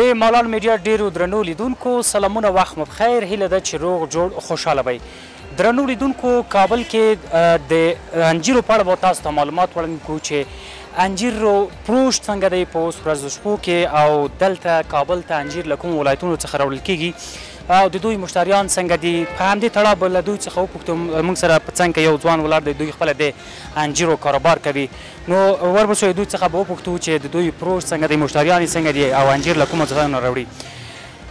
د مالان میډیا ډیرو درنو لیدونکو سلامونه وخت مو بخیر هیله ده چې روغ جوړ خوشحاله وئ. درنو لیدونکو کابل کې د انجیرو په اړه به تاسو ته معلومات وړاندې کوو چې انجیرو پروشت څنګه دی په اوس ورځو شپو کې او دلته کابل ته انجیر له کومو ولایتونو څخه راوړل کیږي او د دوی مشتریان څنګه دي. په همدې تړاو به له دوی څخه وپوښتو. موږ سره په څنګ کې یو ځوان ولاړ دی، دوی خپله د انجیرو کاروبار کوي. نو ورپسې دوی څخه به وپوښتو چې د دوی پروشت څنګه دی، مشتریان یې څنګه دي او انجیر له کومو ځایونو راوړي.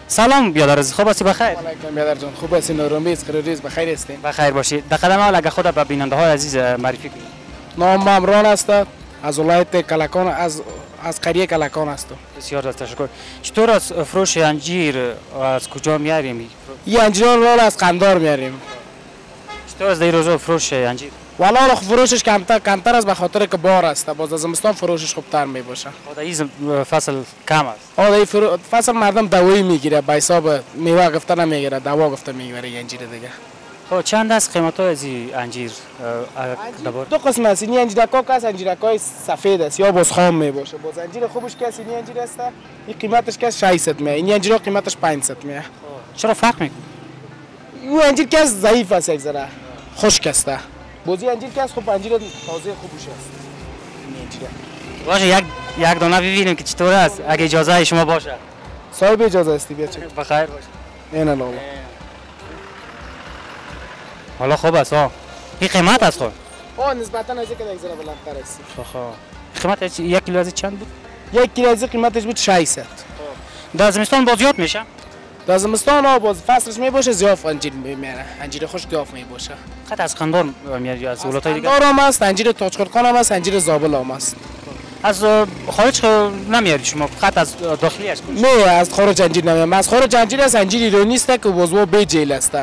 سلام بیادر، خوب هستی؟ بخیر. علیکم بیادر جان، خوب هستی؟ نوروز قرارریز بخیر هستین؟ بخیر باشید. در قدم اول اگه خود به بیننده های عزیز معرفی کنید. نام امران است، از ولایت کلکان، از قریه کلکان هستم. بسیار تشکر. چطور از فروش انجیر از کجا میاریم؟ این انجیر رو از قندار میاریم. چطور از این روزا فروش انجیر؟ والا فروشش کمتر است به خاطر که بار است. باز از زمستان فروشش خوبتر می باشه. این فصل کم است. این فصل مردم دوایی میگیره، به حساب میوه گفته نمیگیره، دوا گفته میگیره انجیر دیگه. خب چند است قیمت های از این انجیر؟ دو قسم است. این انجیرکا که انجیرکای سفید است یا باز خام می باشه. باز انجیر خوبش که این انجیر است، این قیمتش که 600 میه، این انجیر قیمتش 500 میه. چرا فرق میکنه؟ این انجیر که ضعیف است، یک ذره خشک است. بازی انجیر که خوب انجیر تازه خوبش است. این انجیر باشه یک دانه ببینیم که چطور است اگه اجازه شما باشه. صاحب اجازه استی بیا چه. بخیر باشه. این الله. حالا خوب است ها. این قیمت است خب. نسبتا از اینکه یک ذره بلندتر است. خب قیمت 1 کیلو از چند بود؟ 1 کیلو از قیمتش بود 600. در زمستان باز زیاد میشه؟ در زمستان باز فصلش می باشه زیاد انجیر میاره. انجیر خوش گاف می باشه. خط از قندار میاد یا از ولایت‌های دیگه؟ قندار هم است، انجیر تاجقرقان هم است، انجیر زابل هم است. از خارج نمیاری شما؟ خط از داخلی است؟ نه از خارج انجیر نمیارم. از خارج انجیر است، انجیر ایرانی است که بازو به جیل است.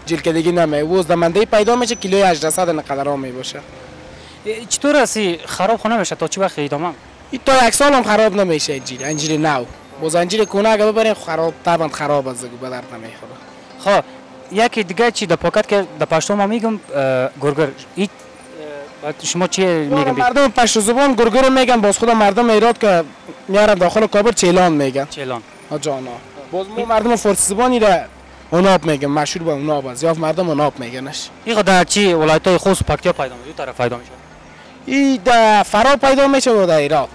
جیل که دیگه نمیه. وز دمنده پیدا میشه کیلوی 800 نقدر می باشه. چطور اسی خراب خونه میشه تا چه وقت ادامه؟ این تا یک سال هم خراب نمیشه انجیر نو. باز انجیر کونه اگه ببرین خراب طبعا خراب است، به درد نمیخوره. خب یکی دیگه چی در پاکت که در پشتو ما میگم گرگر، این شما چی میگن؟ مردم پشت زبان گرگر میگن، باز خود مردم ایراد که میارن داخل کابل چیلان میگن. چیلان. جانا. باز مردم فارسی زبانی را اوناب میگن، مشهور به اوناب است. یا مردم اوناب میگنش. این خود در چی ولایت‌های خوست پکتیا پیدا میشه؟ طرف پیدا میشه؟ این در فرا پیدا میشه و در ایراد.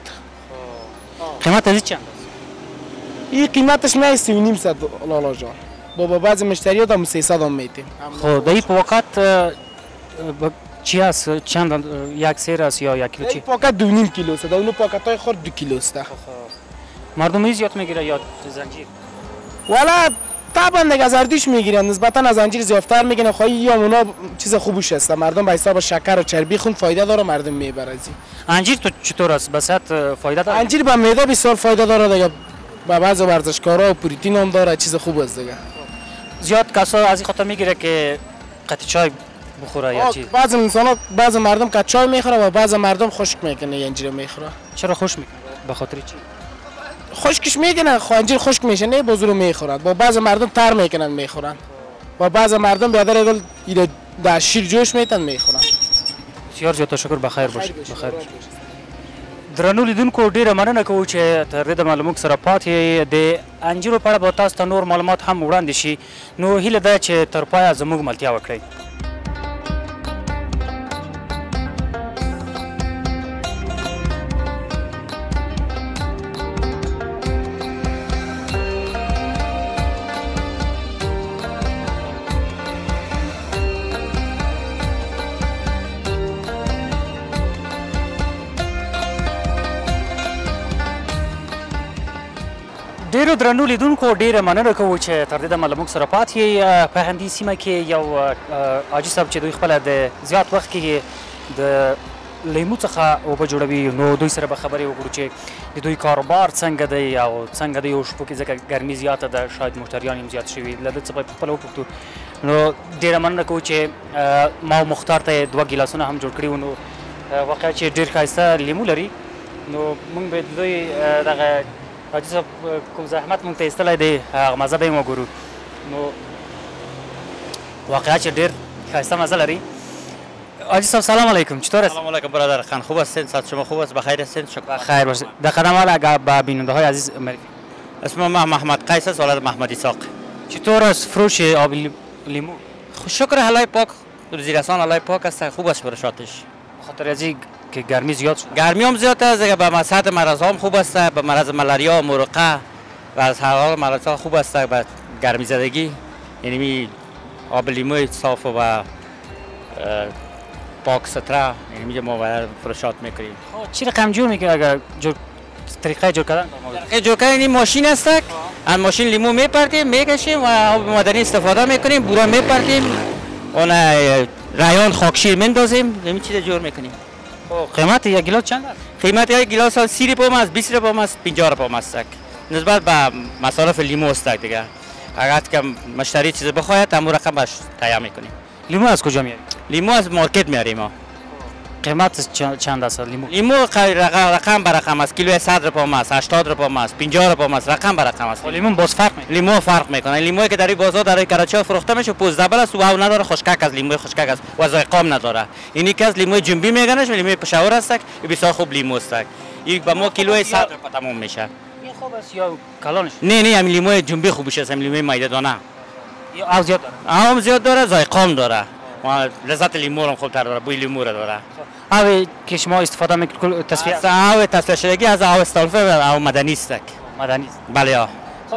قیمت از چند؟ این قیمتش میاد 3,500 لالا جان. با بعضی مشتریات هم 300 هم میتیم. خب در این پاکت چی است؟ چند یک سیر است یا 1 کیلو چی؟ پاکت 2.5 کیلو است. در اون پاکت‌های خرد 2 کیلو است. مردم زیاد میگیره یا زنجیر؟ والا طبعا دیگه از اردیش میگیرن، نسبتا از انجیر زیادتر میگیرن. خواهی یا اونا چیز خوبش است، مردم به حساب شکر و چربی خون فایده داره، مردم میبره. انجیر تو چطور است؟ بسات فایده داره؟ انجیر به معده بسیار فایده داره دیگه، به بعضی ورزشکارا و پروتئین هم داره، چیز خوب است دیگه. زیاد کسا از این خاطر میگیره که قطع چای بخوره یا چی؟ بعضی انسانا بعضی مردم قطع چای میخوره و بعضی مردم خشک میکنه انجیر میخوره. چرا خشک میکنه؟ به خاطر چی؟ خشکش میکنه، انجیر خشک میشه نه بازو میخورن. با بعضی مردم تر میکنن میخورن. و بعضی مردم بیادر اگل در شیر جوش میتن میخورن. بسیار زیاد تشکر، بخیر باشه. بخیر باشه. درنو لیدونکو ډیره مننه کوو چې تر دې دمه له موږ سره پاتې د انجیرو په اړه به تاسو ته نور معلومات هم وړاندې شي. نو هیله ده چې تر پایه زموږ ملتیا وکړئ. ډیرو درنو لیدونکو ډیره مننه کوو چې تر دې دمه له موږ سره پاتې یې. په همدې سیمه کې یو حاجي صاحب چې دوی خپله د زیات وخت کې د لیمو څخه اوبه جوړوي، نو دوی سره به خبرې وکړو چې د دوی کاروبار څنګه دی او څنګه دی یو شپو کې، ځکه ګرمي زیاته ده، شاید مشتریان هم زیات شوي. له ده څه به خپله وپوښتو. نو ډیره مننه کوو چې ما او مختار ته 2 ګیلاسونه هم جوړ کړي وو. نو واقعا چې ډېر ښایسته لیمو لري. نو موږ به د دوی دغه حاجي صاحب کوم زحمت مونږ ته ایستلی دی هغه مزه به یې وګورو. نو واقعا چې ډېر ښایسته مزه لري. حاجی صاحب سلام علیکم، چطور هست؟ سلام علیکم برادر خان، خوب هستین؟ صحت شما خوب است؟ بخیر هستین؟ شکر. بخیر باشید. در قدم اول اگر با بیننده های عزیز اسم ما محمد قیس است، ولد محمد اسحاق. چطور است فروش آب لیمو؟ شکر الله پاک، زیرسان الله پاک است، خوب است فروشاتش. خاطر از این که گرمی زیاد شد. گرمی هم زیاد است، به مساحت مرض هم خوب است، به مرض ملاریا، مرقه و از هر حال مرض خوب است به گرمی زدگی. یعنی آب لیمو صاف و پاک ستره، یعنی ما باید فروشات میکنیم. چی رقم جور میکنه اگر طریقه جور کردن؟ طریقه جور کردن این ماشین است، از ماشین لیمو میپرتیم میکشیم و آب معدنی استفاده میکنیم، بورا میپرتیم، اون رایان خاکشیر میندازیم، همین چیز جور میکنیم. قیمت یک گیلاس چند است؟ قیمت یک گیلاس 30 روپیه است، 20 روپیه است، 50 روپیه است. نسبت به مصارف لیمو است دیگه. اگر که مشتری چیز بخواهد همون رقم باش تهیه میکنیم. لیمو از کجا میاریم؟ لیمو از مارکت میاریم ما. قیمت چند است لیمو؟ لیمو رقم به رقم است، کیلو 100 روپیه است، 80 روپیه است، 50 روپیه است، رقم به رقم است. لیمو باز فرق میکنه. لیمو فرق میکنه. لیمویی که در بازار در کراچی فروخته میشه پوزدبل است و او نداره، خشکک از لیمو خشکک است و ذائقه نداره. اینی که از لیمو جنبی میگنش، لیمو پشاور است، بسیار خوب لیمو است. این به ما کیلو 100 روپیه تمام میشه. این خوب است یا کلانش؟ نه همین لیمو جنبی خوبش است، همین لیمو میده دانه. یا آب زیاد داره؟ آب زیاد داره، ذائقه هم داره. و لذت لیمو هم خوبتر داره، بوی لیمو را داره. آب که شما استفاده میکنید تصفیه است؟ آب تصفیه شدگی از آب استالفه و آب مدنی است. مدنی است. بله.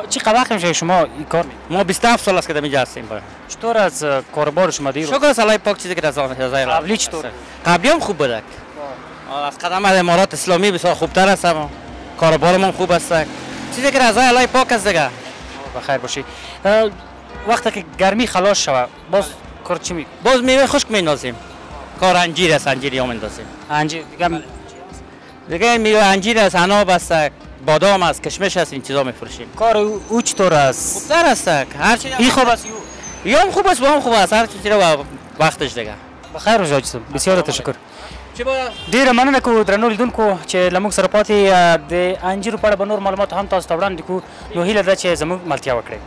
چی وقت میشه شما این کار میکنید؟ ما 27 سال است که اینجا هستیم. چطور از کاربار شما دیر؟ شکر است الله پاک، چیزی که رضای قبلی چطور؟ قبلی هم خوب بود. از قدم امارات اسلامی بسیار خوبتر است، کاربار هم خوب است. چیزی که رضای الله پاک است دیگه. بخیر باشی. وقتی که گرمی خلاص شود باز کار چی میکنید؟ باز میوه خشک میندازیم. کار انجیر است، انجیری هم میندازیم. انجیر دیگه میوه انجیر است، عناب است، بادام است، کشمش است، این چیزا میفروشیم. کار او چطور است؟ خوبتر است. هر چیز این خوب است یا هم خوب است و هم خوب است، هر چیزی رو وقتش دیگه. بخیر روز جان، بسیار تشکر. ډیره مننه کوو درنو لیدونکو چې لموږ سره پاتې د انجیرو په اړه به نور معلومات هم تاسو ته وړاندې کوو، نو هیله ده چې زموږ ملتیا وکړئ.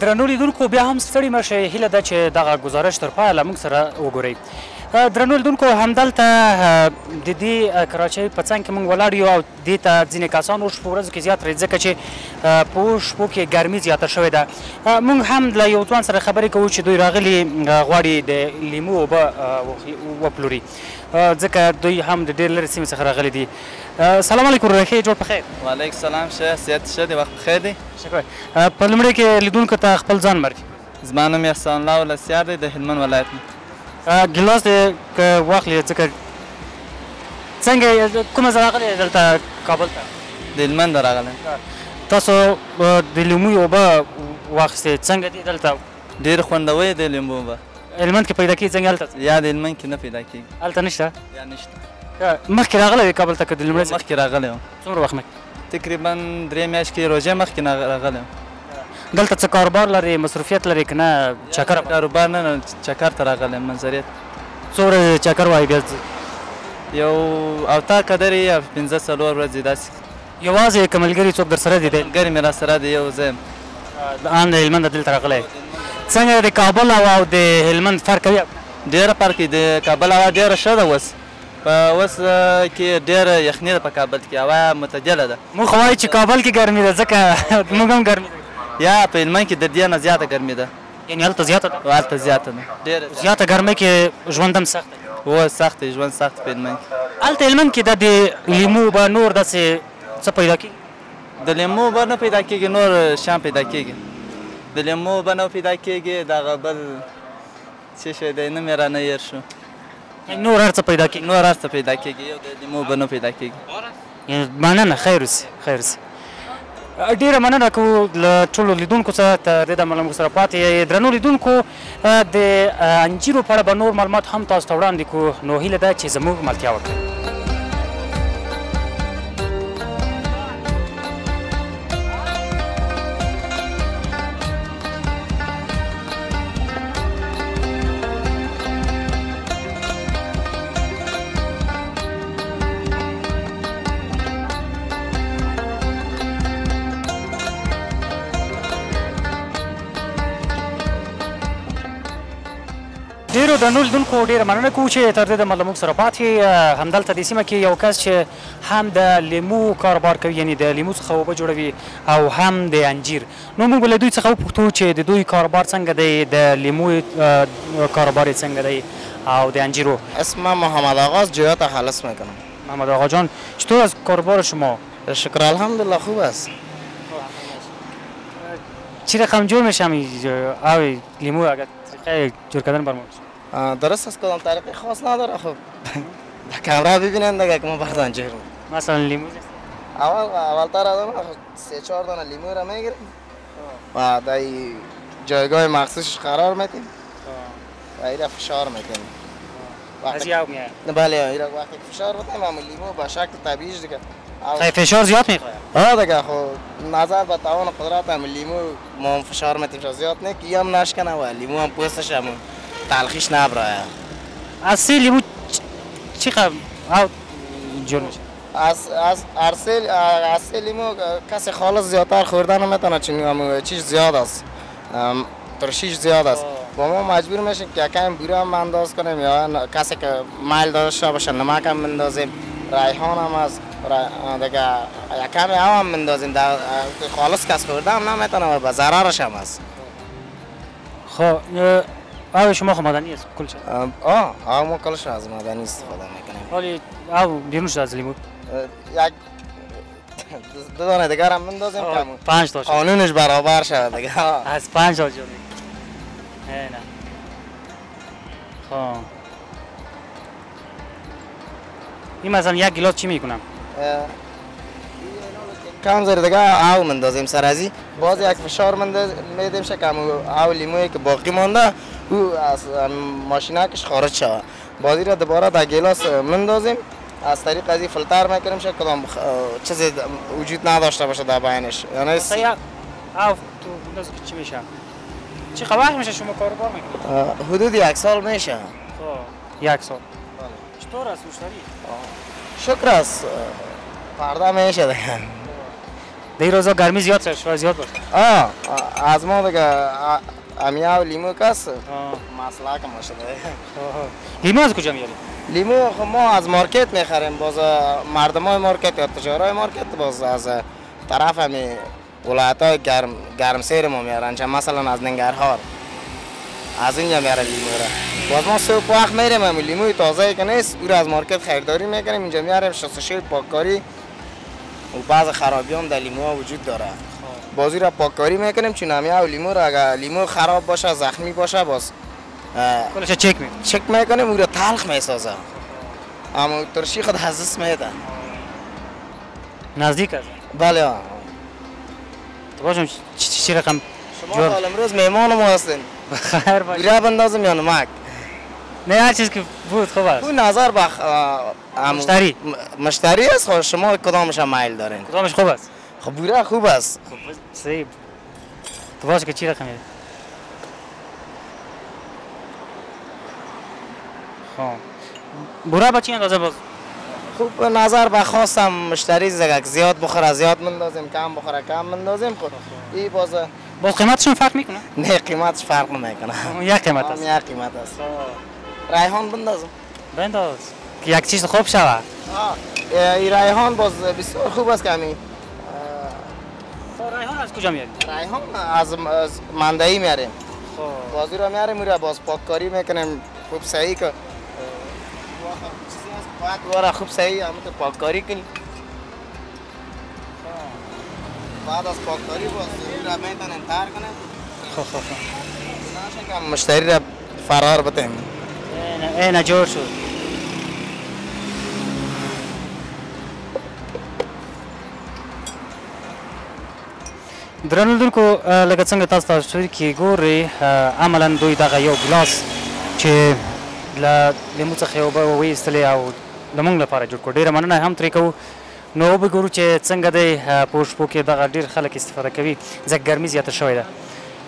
درنو لیدونکو بیا هم ستړي مه شئ، هیله ده چې دغه ګزارش تر پایه له موږ سره وګورئ. درنو لیدونکو همدلته د دې کراچۍ په څنګ کې موږ ولاړ یو او دې ته ځینې کسان اوس په ورځو کې زیات راځي ځکه چې په شپو کې ګرمي زیاته شوې ده. موږ هم له یو ځوان سره خبرې کوو چې دوی راغلي غواړي د لیمو اوبه وپلوري، ځکه دوی هم د ډېر لرې سیمې څخه راغلي دي. سلام علیکم ورحمة جوړ په خیر. وعلیکم سلام شه صحت شه دی وخت بخیر دی. شکر. په لومړي کې لیدونکو ته خپل ځان معرفي. زما نوم احسان الله ولسیار دی د هلمند ولایت نه. ګیلاس دې که واخلې ځکه څنګه کومه ځای راغلی دلته کابل ته؟ د هلمند راغلی. تاسو د لیمو اوبه واخیستې څنګه دي دلته؟ ډېر خوندور دی لیمو اوبه. هلمند کې پیدا کېږي څنګه هلته؟ یا د هلمند کې نه پیدا کېږي. هلته نشته؟ یا نشته. مخکې راغلی کابل ته که د لومړي مخکې راغلی وم. څومره وخت مخکې؟ تقریبا 3 میاشتې روژې مخکې راغلی وم. دلته څه کاروبار لرې، مصروفیت لرې که نه چکر؟ کاروبار نه چکر ته راغلی یم منظریت. څومره چکر وایي بیا؟ یو اوته قدر یا 5-4 ورځې داسې. یوازې که ملګري څوک در سره دي؟ ملګري مې را سره دی یو ځای یم. ان د هلمند دلته راغلی. څنګه د کابل او د هلمند فرق کوي؟ ډېره فرق دی. د کابل هوا ډېره ښه ده اوس. په اوس کې ډېره یخني ده په کابل کې، هوا معتدله ده. موږ خو وایو چې کابل کې ګرمي ده ځکه موږ هم ګرمي ده. یا په هلمند کې د دې نه زیاته ګرمي ده. یعنې هلته زیاته ده؟ هلته زیاته ده ډېره زیاته ګرمۍ کې ژوند هم سخت دی. هو سخت دی، ژوند سخت په هلمند کې. هلته هلمند کې د لیمو اوبه نور داسې څه پیدا کېږي؟ د لیمو اوبه نه پیدا کېږي، نور شیان پیدا کېږي. د لیمو اوبه نه پیدا کېږي، دغه بل څه شی دی نوم یې رانه هېر شو. نور هر څه پیدا کېږي؟ نور هر څه پیدا کېږي، یو د لیمو اوبه نه پیدا کېږي. مننه، خیر اوسې، خیر اوسې. ډیره مننه کوو له ټولو لیدونکو څخه تر دې دمه له موږ سره پاتې یې. درنو لیدونکو د انجیرو په اړه به نور معلومات هم تاسو ته وړاندې کوو، نو هیله ده چې زموږ ملتیا وکړئ. ډیرو درنو لیدونکو ډیره مننه کوو چې تر دې دمه له موږ سره پاتې همدلته دې سیمه کې یو کس چې هم د لیمو کاروبار کوي یعنې د لیمو څخه اوبه جوړوي او هم د انجیر نو موږ به له دوی څخه وپوښتو چې د دوی کاروبار څنګه دی د لیمو کاروبار یې څنګه دی او د انجیرو. اسمم محمد آقا است، جهات خالص میکنم. محمد آقا جان چطور از کاروبار شما؟ شکر الحمدلله خوب است. چی رقم جور میشه او لیمو اگر طریقه جور کردن برمون؟ درست است، کدام طریقه خاص نداره. خب در کامرا ببینید دیگه که ما بعداً جور مثلا لیمو اول تر آدم 3-4 دانه لیمو را میگیریم و در جایگاه مخصوصش قرار میدیم و ایرا فشار میکنیم. از یاو میاد؟ بله ایرا وقتی فشار بدیم همون لیمو به شکل طبیعیش دیگه. فشار زیاد میخواد؟ دیگه خب نظر به توان قدرت همون لیمو ما فشار میتیم زیاد نه که هم نشکنه و لیمو هم پوستش همون تلخیش نبرایه. از سی لیمو چی خب جور میشه؟ از سی لیمو کسی خالص زیادتر خوردن نمیتونه چون همون چیز زیاد است، ترشیش زیاد است. با ما مجبور میشیم که یکم بوره هم انداز کنیم یا کسی که میل داشته باشه نمک هم بندازیم، ریحان هم است دیگه یکم هم بندازیم. خالص کس خوردن هم نمیتونه و به ضررش هم است. خب آب شما خب مدنی است کلش؟ آب ما کلش از مدنی استفاده میکنیم. ولی آب بیرونش از لیمو؟ یک دو دانه دیگر هم بندازیم که 5 تا قانونش برابر شود دیگه. از 5 تا جور میکنیم. نه خب این مثلا یک گلاس چی میکنم؟ کم زیر دیگه آب مندازیم سر ازی باز یک فشار میدیم شکم آب لیمویی که باقی مانده او از ماشینکش خارج شود. بازی را دوباره در گلاس مندازیم از طریق ازی فیلتر میکنیم شکل کدام چیزی وجود نداشته باشه در بینش. یعنی آب تو بنداز چی میشه؟ چی وقت میشه شما کاروبار میکنید؟ حدود 1 سال میشه. خب 1 سال. چطور است مشتری؟ شکر است. پرده میشه دیگه. در روزا گرمی زیاد شد، زیاد باشه. از ما دیگه امیاب لیمو کس مسئله که باشه دیگه. لیمو از کجا میاری؟ لیمو ما از مارکت میخریم، باز مردمای مارکت یا تجارای مارکت باز از طرف همی ولایت‌های گرمسیر ما میارن، چون مثلا از ننگرهار از اینجا میاره لیمو را. باز ما صبح وقت میریم همون لیموی تازه‌ای که نیست او را از مارکت خریداری میکنیم اینجا میاریم 66 پاککاری و بعض خرابی هم در لیمو وجود داره. بازی را پاککاری میکنیم چون همین لیمو را اگر لیمو خراب باشه زخمی باشه باز کلش چک میکنیم او را تلخ میسازه. اما ترشی خود از دست میده. نزدیک است؟ بله. تو باشم چی رقم شما حال امروز میمان ما هستین. بخیر باشه. بوره بندازم یا نمک؟ نه هر چیز که بود خوب است. او نظر به مشتری است. خب شما کدامش میل دارین؟ کدامش خوب است؟ خب بوره خوب است. خب صحیح. تو باشه که چی رقمی؟ خب بوره با چی اندازه باز؟ خوب نظر به خواستم مشتری زیاد بخوره زیاد مندازیم، کم بخوره کم مندازیم. خب این باز قیمتشون فرق میکنه؟ نه قیمتش فرق نمیکنه. یک قیمت است. یک قیمت است. ریحان بنداز که یک چیز خوب شود. این ریحان باز بسیار خوب است که همین. ریحان از کجا میاری؟ ریحان از مندهی میاریم. بازی را میاریم میره باز پاککاری میکنیم خوب صحیح که بعد خوب صحیح همون پاککاری کنیم. بعد از پاککاری باز را میتونیم تر کنیم. خب نشه که مشتری را فرار بدیم. نه جور شد. درنو لیدونکو لکه څنګه تاسو تصویر کې ګورئ عملاً دوی دغه یو ګلاس چې له لیمو څخه اوبه وایستلې او زموږ لپاره جوړ کړو. ډېره مننه هم ترې کوو. نو وګورو چې څنګه دی په شپو کې دغه ډېر خلک استفاده کوي ځکه ګرمي زیاته شوې ده.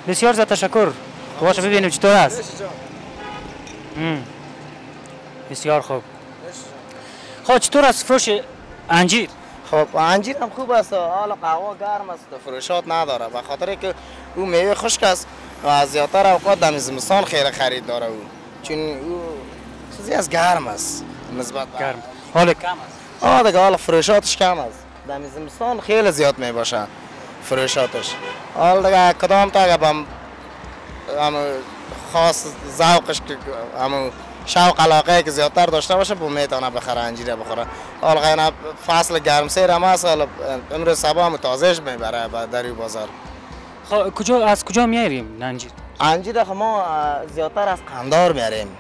بسیار زیاد تشکر. باشه ببینیم چطور است. بسیار خوب. خب چطور است فروش انجیر؟ خب انجیر هم خوب است. حالا قهوه گرم است فروشات نداره به خاطر که او میوه خشک است و از زیادتر اوقات در زمستان خیر خرید داره او چون او چیزی از گرم است نسبت به گرم حال کم است دیگه حالا فروشاتش کم است در زمستان خیلی زیاد می باشه فروشاتش حالا دیگه کدام تا اگه خاص ذوقش که شوق علاقه که زیادتر داشته باشه میتونه بخره انجیر بخوره حالا غیر فصل گرمسیر هم هست امروز صبح هم تازهش میبره در بازار از کجا میاریم انجیر؟ انجیر ما زیادتر از قندار میاریم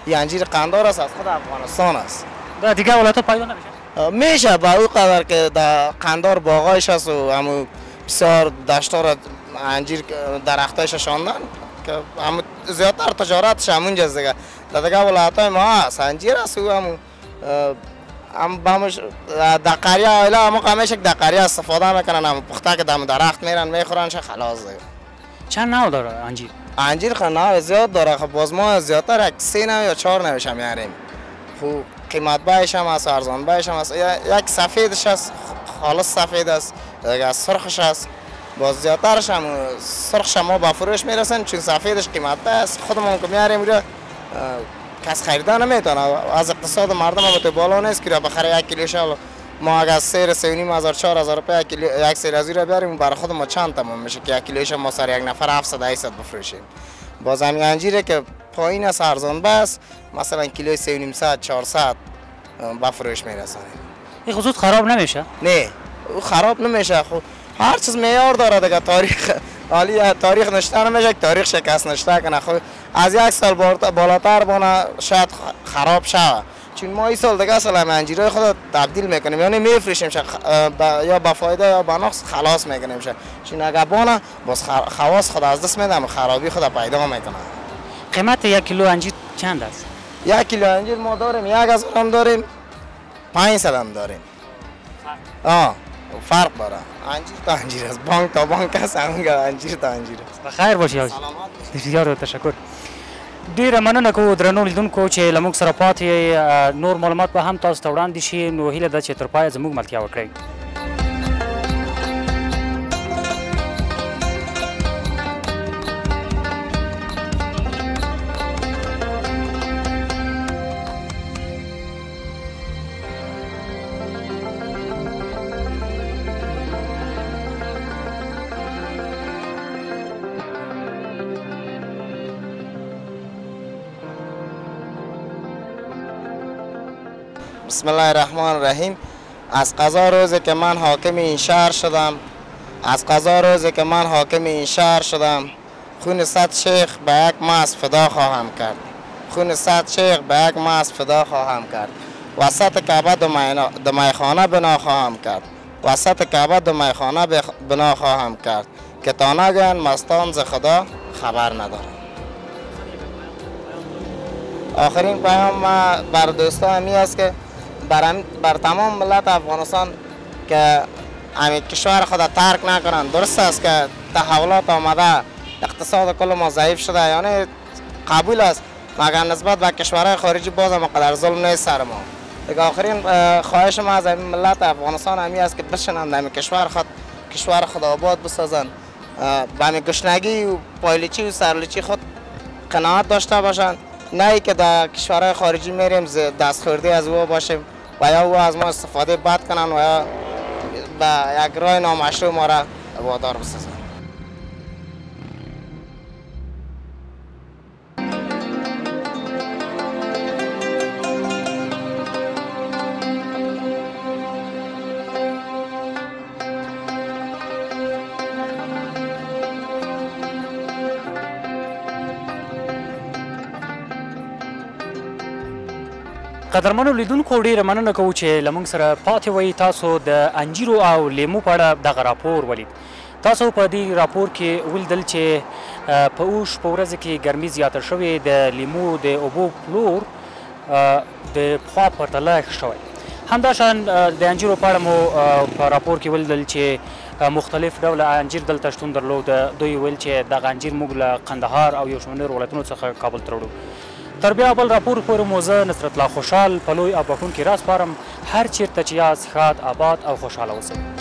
این انجیر قندار است از خود افغانستان است در دیگه ولایت‌ها پیدا نمیشه؟ میشه با او قدر که در قندار باغایش هست و همو بسیار دشتار انجیر درختایش شاندن که همو زیادتر تجارتش همونجاست دیگه در دیگه ولایت‌های ما هست انجیر است و همو در قریه آیله همو قمیش در قریه استفاده میکنن همو پخته که دم درخت میرن میخورنش خلاص دیگه چند نوع داره انجیر؟ انجیر نوع زیاد داره خب باز ما زیادتر یک 3 نوع یا 4 نوعش هم میاریم خب قیمت بایش هم هست ارزان بایش هم هست یک سفیدش هست خالص سفید است دیگه سرخش هست باز زیادترش هم سرخش ما با فروش میرسن چون سفیدش قیمت است خودمون که میاریم رو کس خریدن نمیتونه از اقتصاد مردم هم تو بالا نیست که بخره 1 کیلوش ما اگر سیر 3.5 هزار 4 هزار روپیه یک سیر از رو بیاریم برای خود ما چند تمام میشه که 1 کیلوش ما سر یک نفر 700 800 بفروشیم باز همین انجیره که پایین است ارزان بس مثلا کیلو 3.5 400 بفروش میرسونیم این خصوص خراب نمیشه؟ نه او خراب نمیشه خب هر چیز معیار داره دیگه تاریخ عالی تاریخ نشته نمیشه تاریخ شکست نشته کنه خب از 1 سال بالاتر بونه شاید خراب شه چون ما این سال دیگه اصلا انجیرای خود تبدیل میکنیم یعنی میفروشیم یا با فایده یا با نقص خلاص میکنیم چون اگه بونه باز خواص خود از دست میدم خرابی خود پیدا میکنه قیمت 1 کیلو انجیر چند است 1 کیلو انجیر ما داریم 1000 هم داریم 500 هم داریم فرق داره انجیر تا انجیر است بانک تا بانک است انجیر تا انجیر است بخیر باشی بسیار تشکر ډیره مننه کوو درنو لیدونکو چې له موږ سره پاتې نور معلومات به هم تاسو ته وړاندې شي نو هیله ده چې تر پایه زموږ ملتیا وکړئ بسم الله الرحمن الرحیم از قضا روزی که من حاکم این شهر شدم خون 100 شیخ به یک ماست فدا خواهم کرد وسط کعبه دو میخانه بنا خواهم کرد که تا نگویند مستان ز خدا خبر ندارم آخرین پیام ما بر دوستان همی است که بر تمام ملت افغانستان که همین کشور خود ترک نکنن درست است که تحولات آمده اقتصاد کل ما ضعیف شده یعنی قبول است مگر نسبت به کشورهای خارجی باز هم قدر ظلم نیست سر ما دیگه آخرین خواهش ما از همین ملت افغانستان همی است که بشنن همین کشور خود آباد بسازن به همین گشنگی و پایلیچی و سرلیچی خود قناعت داشته باشن نه که در کشورهای خارجی میریم دستخوردی از او باشیم و یا او از ما استفاده بد کنن و یا به یک راه نامشروع ما را وادار بسازن قدرمنو لیدونکو ډیره مننه کوو چې له موږ سره پاتې وئ تاسو د انجیرو او لیمو په اړه دغه راپور ولید تاسو په دې راپور کې ولیدل چې په اوښ په ورځ کې ګرمي زیاته شوې د لیمو د اوبو پلور د پخوا پرتله ښه شوی همداشان د انجیرو په اړه مو په راپور کې ولیدل چې مختلف ډوله انجیر دلته شتون درلود دوی ویل چې دغه انجیر موږ له قندهار او یو شمېر ولایتونو څخه کابل ته وړو تر بیا بل راپور پورې مو زه نصرت الله خوشحال په لوی او بخښونکي راز سپارم هر چیرته چې یاست ښاد آباد او خوشحاله اوسئ